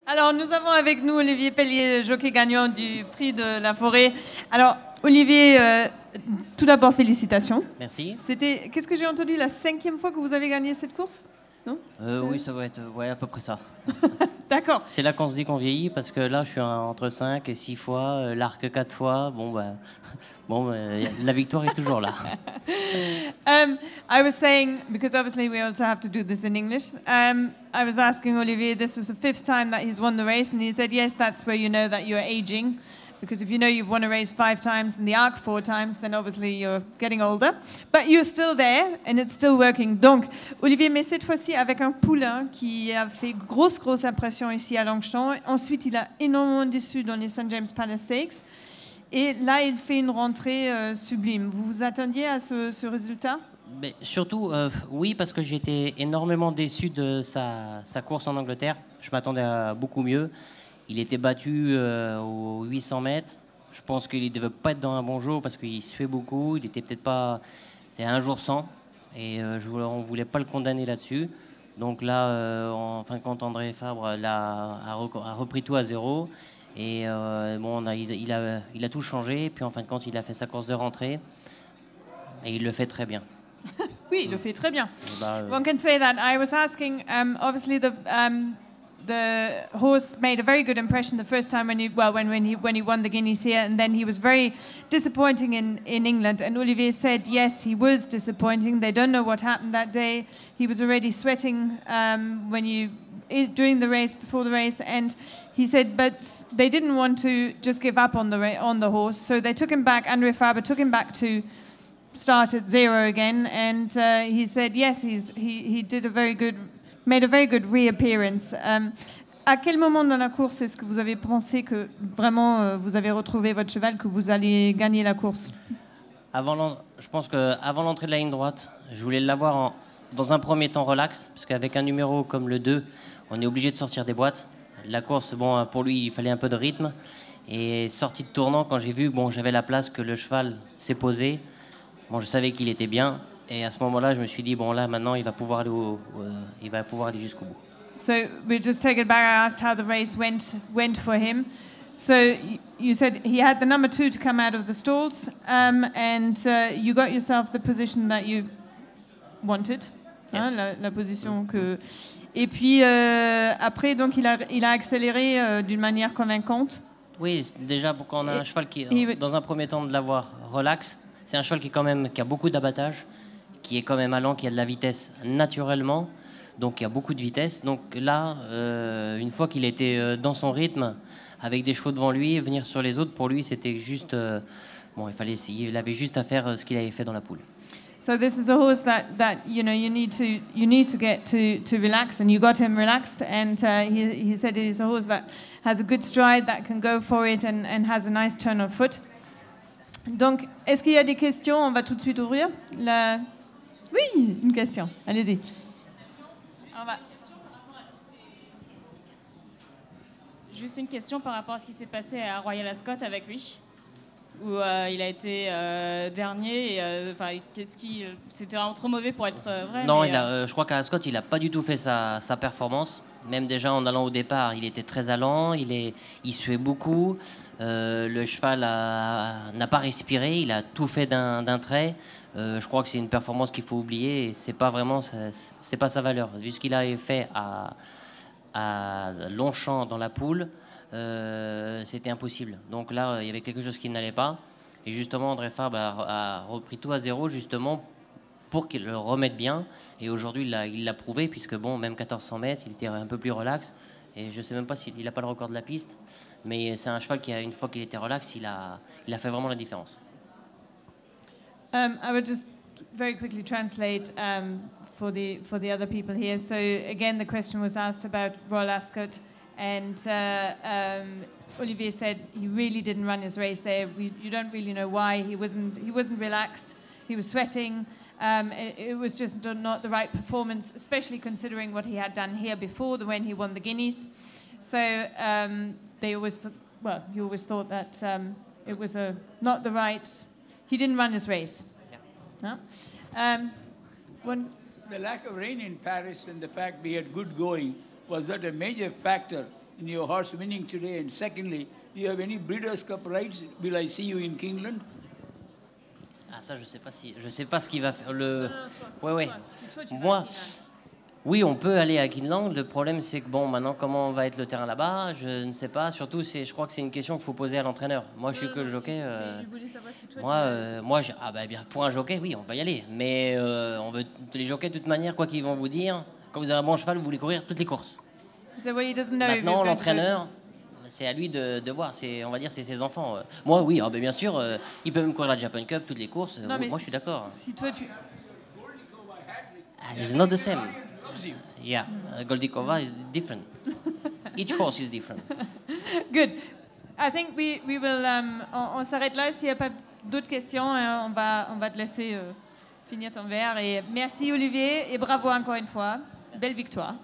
Alors, nous avons avec nous Olivier Pellier, jockey gagnant du prix de la forêt. Alors, Olivier, tout d'abord, félicitations. Merci. C'était, qu'est-ce que j'ai entendu, la 5e fois que vous avez gagné cette course? Non Oui, ça va être à peu près ça. D'accord. C'est là qu'on se dit qu'on vieillit, parce que là, je suis entre 5 et 6 fois, l'arc 4 fois. La victoire est toujours là. I was saying, because obviously we also have to do this in English, I was asking Olivier, this was the 5th time that he's won the race, and he said, yes, that's where you know that you're aging. Because if you know you've won a race 5 times and the arc 4 times, then obviously you're getting older. But you're still there and it's still working. Donc, Olivier, mais cette fois-ci avec un poulain qui a fait grosse impression ici à Longchamp. Ensuite, il a énormément déçu dans les St. James Palace Stakes. Et là, il fait une rentrée sublime. Vous vous attendiez à ce résultat? Mais surtout, oui, parce que j'étais énormément déçu de sa course en Angleterre. Je m'attendais à beaucoup mieux. Il était battu aux 800 mètres. Je pense qu'il ne devait pas être dans un bon jour parce qu'il se fait beaucoup. Il était peut-être pas... C'est un jour sans. Et on ne voulait pas le condamner là-dessus. Donc là, en fin de compte, André Fabre a repris tout à zéro. Et il a tout changé. Et puis en fin de compte, il a fait sa course de rentrée. Et il le fait très bien. Oui, il le fait très bien. One can say that. I was asking, obviously the horse made a very good impression the first time when he won the Guineas here, and then he was very disappointing in England. And Olivier said, yes, he was disappointing. They don't know what happened that day. He was already sweating during the race, before the race, and he said, but they didn't want to just give up on the horse, so they took him back. André Fabre took him back to start at 0 again, and he said, yes, he made a very good reappearance. À quel moment dans la course est-ce que vous avez pensé que vraiment vous avez retrouvé votre cheval, que vous allez gagner la course? Je pense qu'avant l'entrée de la ligne droite, je voulais l'avoir dans un premier temps relax, parce qu'avec un numéro comme le 2, on est obligé de sortir des boîtes. La course, pour lui, il fallait un peu de rythme. Et sortie de tournant, quand j'ai vu que j'avais la place, que le cheval s'est posé, je savais qu'il était bien. Et à ce moment-là, je me suis dit, là, maintenant, il va pouvoir aller jusqu'au bout. So we'll just take it back. I asked how the race went for him. So you said he had the number 2 to come out of the stalls, and you got yourself the position that you wanted, yes. La position que... Et puis après, donc, il a accéléré d'une manière convaincante. Oui, déjà, pour quand on a un cheval qui, dans un premier temps, de l'avoir relax, c'est un cheval qui a beaucoup d'abattage, qui est quand même allant, qui a de la vitesse naturellement, donc il y a beaucoup de vitesse. Donc là, une fois qu'il était dans son rythme, avec des chevaux devant lui, venir sur les autres, pour lui, c'était juste... il avait juste à faire ce qu'il avait fait dans la poule. So this is a horse that you need to get to relax, and you got him relaxed, and he said it is a horse that has a good stride, that can go for it, and has a nice turn of foot. Donc, est-ce qu'il y a des questions? On va tout de suite ouvrir. Oui, une question. Allez-y. Juste une question par rapport à ce qui s'est passé à Royal Ascot avec lui, où il a été dernier. C'était vraiment trop mauvais pour être vrai. Non, je crois qu'à Ascot, il n'a pas du tout fait sa performance. Même déjà en allant au départ, il était très allant, il suait beaucoup. Le cheval n'a pas respiré, il a tout fait d'un trait. Je crois que c'est une performance qu'il faut oublier et c'est pas sa valeur. Vu ce qu'il a fait à Longchamp dans la poule, c'était impossible. Donc là, il y avait quelque chose qui n'allait pas. Et justement, André Fabre a repris tout à zéro justement pour qu'il le remette bien. Et aujourd'hui, il l'a prouvé, puisque même 1400 mètres, il était un peu plus relax. Et je ne sais même pas s'il n'a pas le record de la piste. Mais c'est un cheval qui, une fois qu'il était relax, il a fait vraiment la différence. I would just very quickly translate for the other people here. So again, the question was asked about Royal Ascot, and Olivier said he really didn't run his race there. You don't really know why. He wasn't relaxed. He was sweating. It was just not the right performance, especially considering what he had done here before when he won the Guineas. So you always thought that it was not the right. He didn't run his race. Yeah. No? The lack of rain in Paris and the fact we had good going, was that a major factor in your horse winning today? And secondly, do you have any Breeders' Cup rides? Will I see you in Kingland? Ah ça je sais pas ce qu'il va faire le. Toi, Ouais. Toi, tu vas Moi. à Keeneland. Oui, on peut aller à Kinland. Le problème, c'est que bon, maintenant, comment va être le terrain là-bas, je ne sais pas. Surtout, je crois que c'est une question qu'il faut poser à l'entraîneur. Moi, je suis que le jockey. Mais il voulait savoir si toi, Bien, pour un jockey, oui, on va y aller. Mais on veut les jockeys de toute manière, quoi qu'ils vont vous dire. Quand vous avez un bon cheval, vous voulez courir toutes les courses. So he doesn't know if he's Maintenant, going to l'entraîneur, c'est à lui de voir. On va dire, c'est ses enfants. Moi, oui, bien sûr, il peut même courir la Japan Cup, toutes les courses. Non, mais Moi, je suis d'accord. Si toi, tu... It's not the same. Yeah, Goldikova is different. Each horse is different. Good. I think we will... on s'arrête là. S'il n'y a pas d'autres questions, on va te laisser finir ton verre. Et merci Olivier et bravo encore une fois. Belle victoire.